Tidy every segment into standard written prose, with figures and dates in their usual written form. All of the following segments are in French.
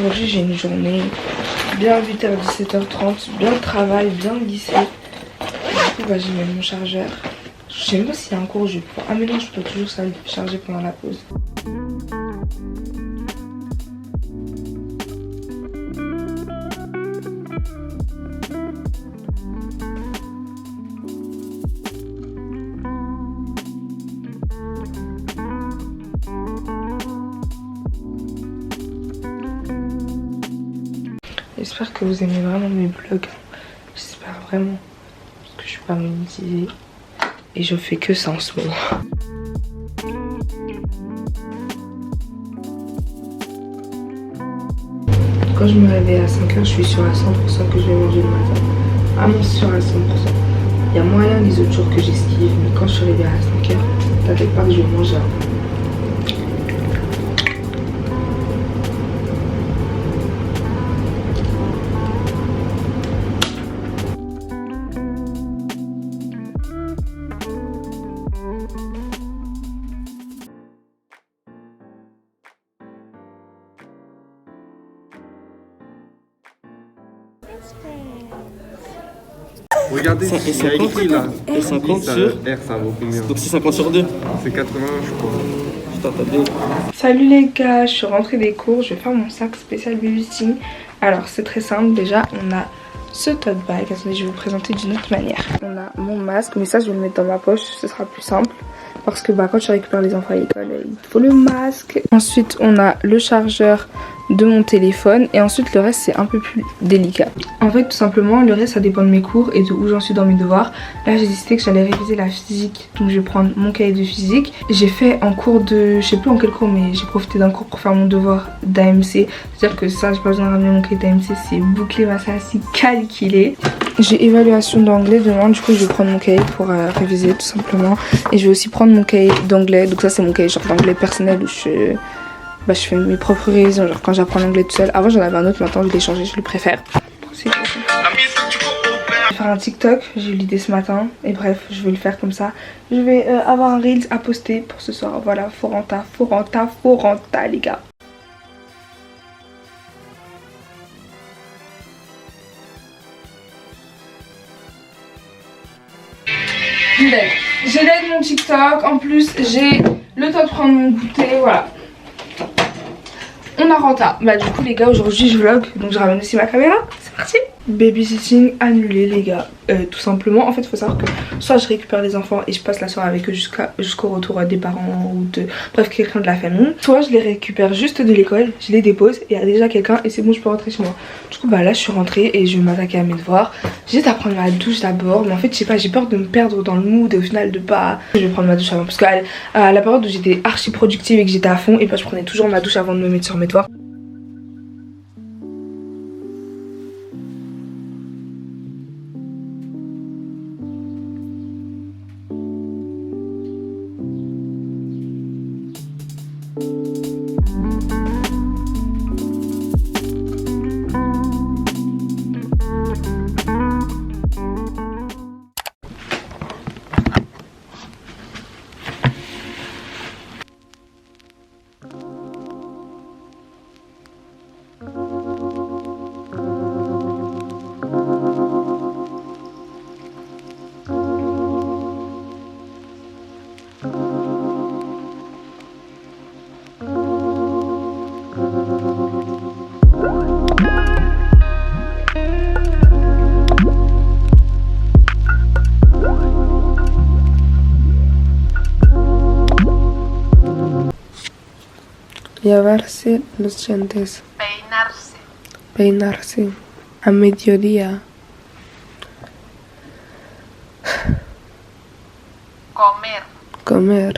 Aujourd'hui j'ai une journée bien 8h 17h30, bien de travail, bien de lycée. Du coup bah, j'ai mis mon chargeur. Je sais même pas s'il y a un cours je vais pouvoir... Ah mais non, je peux toujours ça charger pendant la pause. J'espère que vous aimez vraiment mes vlogs. J'espère vraiment. Parce que je suis pas monétisée. Et je fais que ça en ce moment. Quand je me réveille à 5h, je suis sûre à 100% que je vais manger le matin. Vraiment sûre à 100%. Il y a moyen les autres jours que j'esquive. Mais quand je suis réveillée à 5h, t'inquiète pas que je vais manger. Regardez, il y a écrit là. Et 50 ça, sur... R, ça vaut combien? Donc c'est 50 sur 2. C'est 80, je crois. Putain, t'as bien. Salut les gars, je suis rentrée des cours, je vais faire mon sac spécial babysitting. Alors c'est très simple, déjà on a ce tote bag, attendez je vais vous présenter d'une autre manière. On a mon masque, mais ça je vais le mettre dans ma poche, ce sera plus simple. Parce que bah, quand tu récupères les enfants à l'école, il te faut le masque. Ensuite on a le chargeur de mon téléphone et ensuite le reste c'est un peu plus délicat. En fait tout simplement le reste ça dépend de mes cours et de où j'en suis dans mes devoirs. Là j'ai décidé que j'allais réviser la physique, donc je vais prendre mon cahier de physique. J'ai fait en cours de, je sais plus en quel cours, mais j'ai profité d'un cours pour faire mon devoir d'AMC. C'est à dire que ça j'ai pas besoin de ramener mon cahier d'AMC, c'est bouclé, ma c'est calculé. J'ai évaluation d'anglais demain, du coup je vais prendre mon cahier pour réviser tout simplement. Et je vais aussi prendre mon cahier d'anglais, donc ça c'est mon cahier genre d'anglais personnel où je fais mes propres révisions, genre quand j'apprends l'anglais tout seul. Avant j'en avais un autre, maintenant je l'ai changé, je le préfère. Je vais faire un TikTok, j'ai eu l'idée ce matin. Et bref, je vais le faire comme ça. Je vais avoir un Reels à poster pour ce soir. Voilà, faut renta les gars. J'ai l'aide mon TikTok, en plus j'ai le temps de prendre mon goûter, voilà. On a renta. Bah du coup les gars aujourd'hui je vlog, donc je ramène aussi ma caméra, c'est parti. Babysitting annulé les gars, tout simplement. En fait il faut savoir que soit je récupère les enfants et je passe la soirée avec eux jusqu'au retour des parents ou de bref quelqu'un de la famille. Soit je les récupère juste de l'école, je les dépose et il y a déjà quelqu'un et c'est bon je peux rentrer chez moi. Du coup bah là je suis rentrée et je vais m'attaquer à mes devoirs. J'ai juste à prendre ma douche d'abord, mais en fait je sais pas, j'ai peur de me perdre dans le mood et au final de pas... Je vais prendre ma douche avant parce qu'à la période où j'étais archi productive et que j'étais à fond, et bah je prenais toujours ma douche avant de me mettre sur mes devoirs. Lavarse los dientes. Peinarse. Peinarse. A mediodía. Comer. Comer.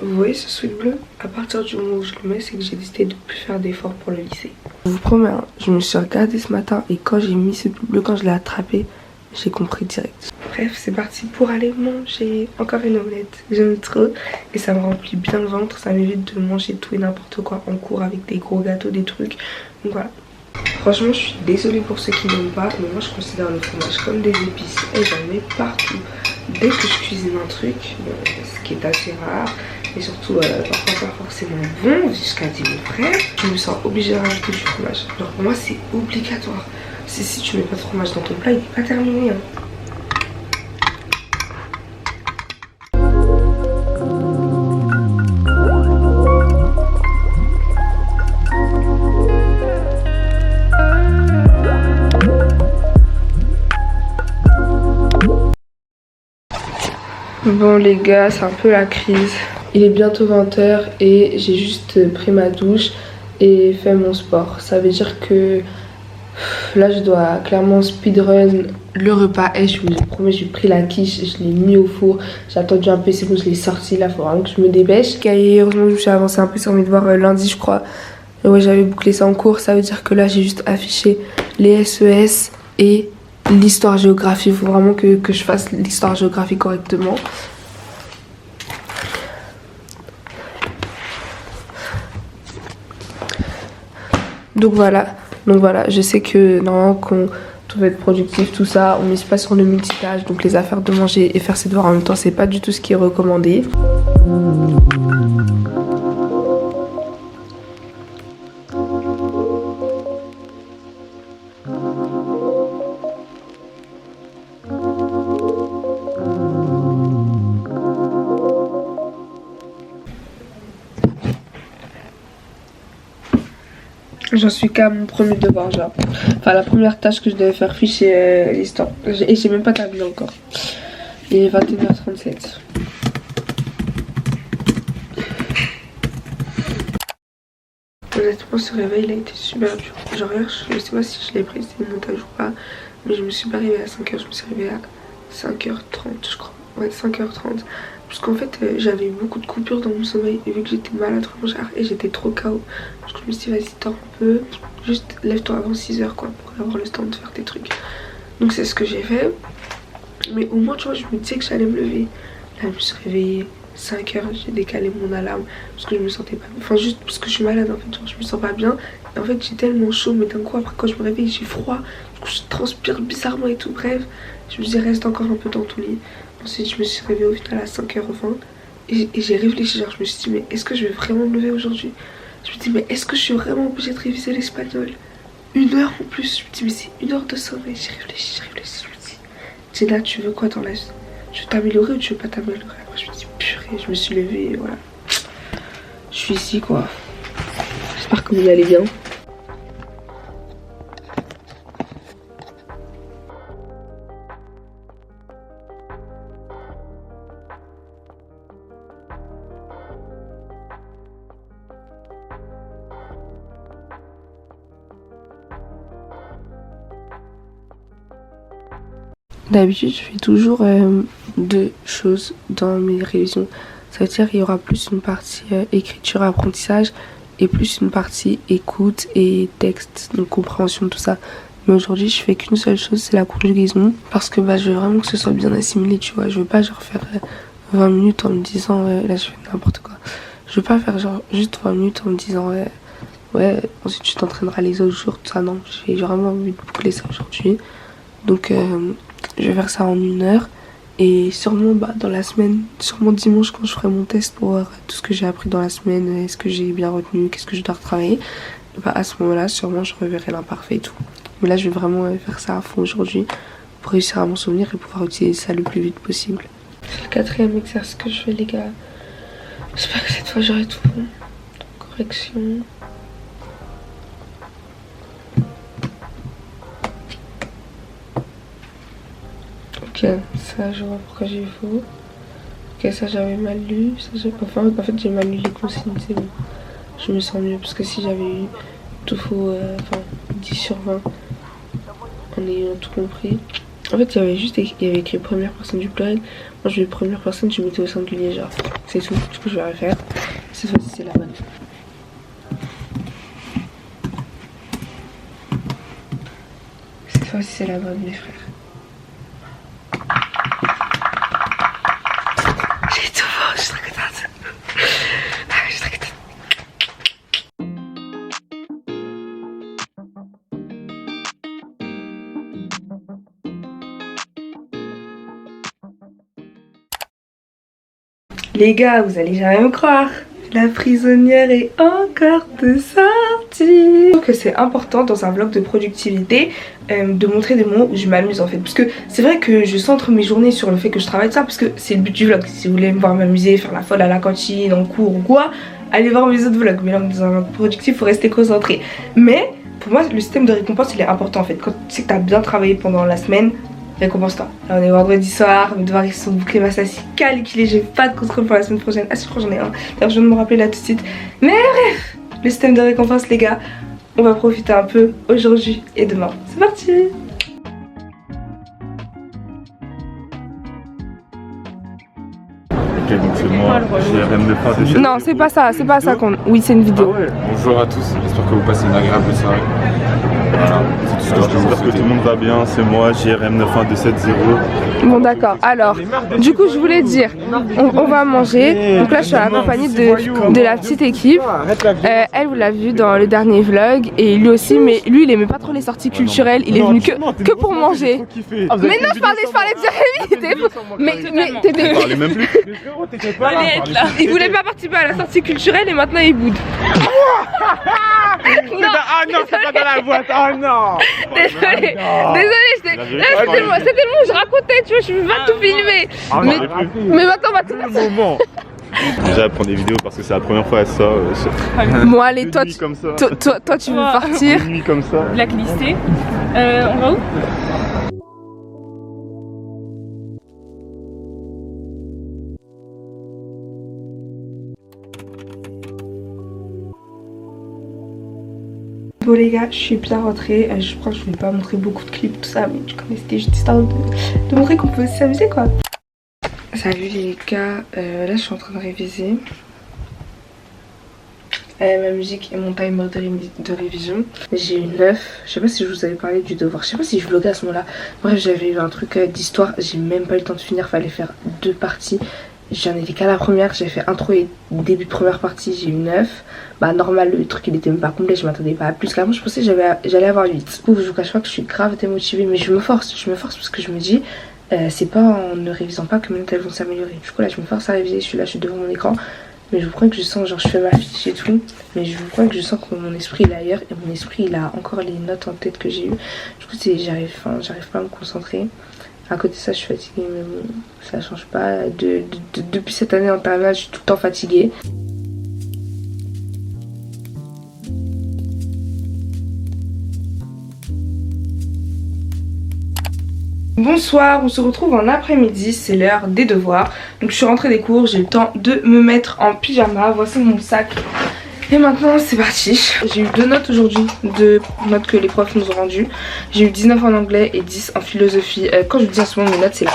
Vous voyez ce sweat bleu? À partir du moment où je le mets, c'est que j'ai décidé de plus faire d'efforts pour le lycée. Je vous promets, hein, je me suis regardée ce matin et quand j'ai mis ce bleu, quand je l'ai attrapé, j'ai compris direct. Bref, c'est parti pour aller manger. Encore une omelette, j'aime trop. Et ça me remplit bien le ventre, ça m'évite de manger tout et n'importe quoi en cours avec des gros gâteaux, des trucs. Donc voilà. Franchement, je suis désolée pour ceux qui n'aiment pas, mais moi je considère le fromage comme des épices et j'en mets partout. Dès que je cuisine un truc, ce qui est assez rare, et surtout parfois pas forcément bon, jusqu'à dire vrai, je me sens obligée de rajouter du fromage. Alors pour moi c'est obligatoire. Si tu mets pas de fromage dans ton plat, il n'est pas terminé. Hein. Bon les gars, c'est un peu la crise. Il est bientôt 20h et j'ai juste pris ma douche et fait mon sport. Ça veut dire que là je dois clairement speedrun le repas. Et je vous promets, j'ai pris la quiche, je l'ai mis au four. J'ai attendu un peu, c'est bon, je l'ai sorti. Là, il faut vraiment que je me dépêche. Et heureusement que je me suis avancée un peu sur mes devoirs lundi, je crois. Et ouais, j'avais bouclé ça en cours. Ça veut dire que là, j'ai juste affiché les SES et l'histoire-géographie. Il faut vraiment que je fasse l'histoire-géographie correctement. Donc voilà, je sais que normalement qu'on doit être productif, tout ça, on ne mise pas sur le multitâche, donc les affaires de manger et faire ses devoirs en même temps, c'est pas du tout ce qui est recommandé. J'en suis qu'à mon premier devoir, genre. Enfin, la première tâche que je devais faire, ficher l'histoire. Et j'ai même pas terminé encore. Il est 21h37. Honnêtement, ce réveil, il a été super dur. Genre, je sais pas si je l'ai pris, c'était le montage ou pas. Mais je me suis pas réveillée à 5h, je me suis réveillée à 5h30, je crois. Ouais, 5h30. Parce qu'en fait, j'avais beaucoup de coupures dans mon sommeil. Et vu que j'étais malade et j'étais trop KO. Parce que je me suis dit, vas-y, dors un peu. Juste lève-toi avant 6h, quoi. Pour avoir le temps de faire tes trucs. Donc, c'est ce que j'ai fait. Mais au moins, tu vois, je me disais que j'allais me lever. Là, je me suis réveillée 5h. J'ai décalé mon alarme. Parce que je me sentais pas bien. Enfin, juste parce que je suis malade, en fait. Genre, je me sens pas bien. Et en fait, j'ai tellement chaud. Mais d'un coup, après, quand je me réveille, j'ai froid. Du coup, je transpire bizarrement et tout. Bref, je me dis, reste encore un peu dans ton lit. Ensuite, je me suis réveillée au final à 5h20 et j'ai réfléchi, genre je me suis dit mais est-ce que je vais vraiment me lever aujourd'hui? Je me dis mais est-ce que je suis vraiment obligée de réviser l'espagnol? 1 heure en plus, je me dis mais c'est 1 heure de sommeil. J'ai réfléchi, je me dis Jenna, tu veux quoi dans la vie? Tu veux t'améliorer ou tu veux pas t'améliorer? Après je me dis purée, je me suis levée et voilà. Je suis ici quoi. J'espère que vous allez bien. D'habitude, je fais toujours 2 choses dans mes révisions. Ça veut dire qu'il y aura plus une partie écriture, apprentissage et plus une partie écoute et texte, donc compréhension, tout ça. Mais aujourd'hui, je fais qu'une seule chose, c'est la conjugaison. Parce que je veux vraiment que ce soit bien assimilé, tu vois. Je veux pas genre faire 20 minutes en me disant, là je fais n'importe quoi. Je veux pas faire genre juste 20 minutes en me disant, ouais, ensuite tu t'entraîneras les autres jours, tout ça. Non, j'ai vraiment envie de boucler ça aujourd'hui. Donc je vais faire ça en 1 heure. Et sûrement dans la semaine, sûrement dimanche quand je ferai mon test pour voir tout ce que j'ai appris dans la semaine, est-ce que j'ai bien retenu, qu'est-ce que je dois retravailler, à ce moment-là sûrement je reverrai l'imparfait et tout. Mais là je vais vraiment faire ça à fond aujourd'hui pour réussir à m'en souvenir et pouvoir utiliser ça le plus vite possible. C'est le 4e exercice que je fais les gars. J'espère que cette fois j'aurai tout bon. Correction. Ok, ça je vois pourquoi j'ai faux. Ok, ça j'avais mal lu. Ça, en fait j'ai mal lu les consignes, c'est bon. Je me sens mieux parce que si j'avais eu tout faux, 10 sur 20 en ayant tout compris. En fait il y avait écrit première personne du pluriel. Moi je vais première personne, je mettais au singulier genre. C'est tout, du coup je vais refaire. Cette fois-ci c'est la bonne. Cette fois-ci c'est la bonne mes frères. Les gars, vous allez jamais me croire, la prisonnière est encore de sortie. Je trouve que c'est important dans un vlog de productivité de montrer des moments où je m'amuse en fait. Parce que c'est vrai que je centre mes journées sur le fait que je travaille de ça, parce que c'est le but du vlog. Si vous voulez me voir m'amuser, faire la folle à la cantine, en cours ou quoi, allez voir mes autres vlogs. Mais là, dans un vlog productif, il faut rester concentré. Mais pour moi, le système de récompense, il est important en fait. Quand tu sais que tu as bien travaillé pendant la semaine, récompense-toi. Là on est vendredi soir, mes devoirs ils sont bouclés, ma si calculé, j'ai pas de contrôle pour la semaine prochaine. Ah si, je crois que j'en ai un. D'ailleurs je viens de me rappeler là tout de suite. Mais bref, le système de récompense les gars, on va profiter un peu aujourd'hui et demain. C'est parti. Ok, donc c'est moi, JRM de fin de chaîne. Non, c'est pas ça qu'on... Oui, c'est une vidéo. Ah ouais. Bonjour à tous, j'espère que vous passez une agréable soirée. Voilà, c'est tout ce que je peux vous J'espère que souhaiter. tout le monde va bien, c'est moi, JRM 912770. Bon d'accord, alors du coup je voulais dire on va manger. Donc là je suis accompagnée de la petite équipe. Elle vous l'a vu dans le dernier vlog. Et lui aussi, mais lui il aimait pas trop les sorties culturelles. Il est venu que pour manger. Mais non, je parlais de Jérémy. Mais t'étais... Parlez même plus. Il voulait pas participer à la sortie culturelle et maintenant il boude. Ah non, c'est pas dans la boîte, oh non. Désolée, là c'était le moment où je racontais, tu vois, je veux pas tout filmer. Mais maintenant on va tout faire. Moment. Déjà elle prend des vidéos parce que c'est la première fois elle sort. Bon allez, toi Une nuit comme ça. toi tu veux partir. Une nuit comme ça. Blacklisté. On va où? Bon les gars, je suis bien rentrée. Je crois que je voulais pas montrer beaucoup de clips, tout ça, mais tu connais, c'était juste histoire de montrer qu'on peut aussi s'amuser quoi. Salut les gars, là je suis en train de réviser ma musique et mon timer de révision. J'ai eu 9, je sais pas si je vous avais parlé du devoir, je sais pas si je vloguais à ce moment là. Bref, j'avais eu un truc d'histoire, j'ai même pas eu le temps de finir, fallait faire 2 parties. J'en ai fait qu'à la première, j'ai fait intro et début de première partie, j'ai eu 9. Bah normal, le truc il était même pas complet, je m'attendais pas à plus. Clairement je pensais que j'allais avoir 8. Ouf, je vous cache pas que je suis grave démotivée, mais je me force parce que je me dis c'est pas en ne révisant pas que mes notes elles vont s'améliorer. Du coup là je me force à réviser, je suis devant mon écran. Mais je vous promets que je sens, genre je fais ma fiche et tout, mais je vous promets que je sens que mon esprit il est ailleurs et mon esprit il a encore les notes en tête que j'ai eu. Du coup j'arrive pas à me concentrer. À côté de ça je suis fatiguée, mais bon ça change pas. Depuis cette année en terminale je suis tout le temps fatiguée. Bonsoir, on se retrouve en après-midi, c'est l'heure des devoirs. Donc je suis rentrée des cours, j'ai le temps de me mettre en pyjama, voici mon sac. Et maintenant c'est parti. J'ai eu 2 notes aujourd'hui, 2 notes que les profs nous ont rendues. J'ai eu 19 en anglais et 10 en philosophie. Quand je vous dis en ce moment mes notes c'est la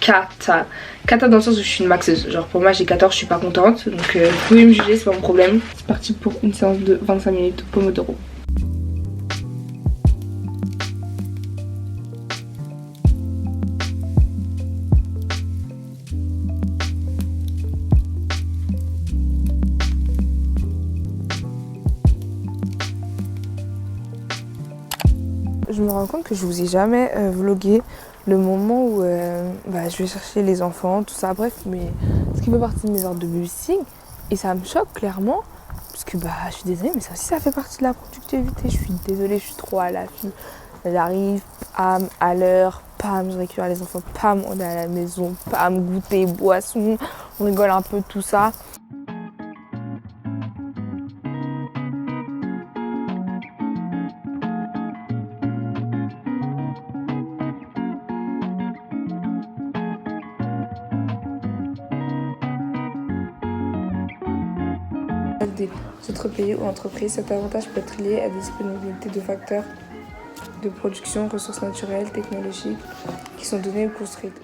cata. Cata dans le sens où je suis une maxeuse. Genre pour moi j'ai 14, je suis pas contente. Donc vous pouvez me juger, c'est pas mon problème. C'est parti pour une séance de 25 minutes Pomodoro. Je me rends compte que je vous ai jamais vlogué le moment où je vais chercher les enfants, tout ça, bref, mais ce qui fait partie de mes heures de babysitting et ça me choque clairement parce que je suis désolée mais ça aussi ça fait partie de la productivité. Je suis désolée, je suis trop à la fille. J'arrive, pam, à l'heure, pam, je récupère les enfants, pam, on est à la maison, pam, goûter, boisson, on rigole un peu, tout ça. Des autres pays ou entreprises, cet avantage peut être lié à la disponibilité de facteurs de production, ressources naturelles, technologiques qui sont donnés ou construites.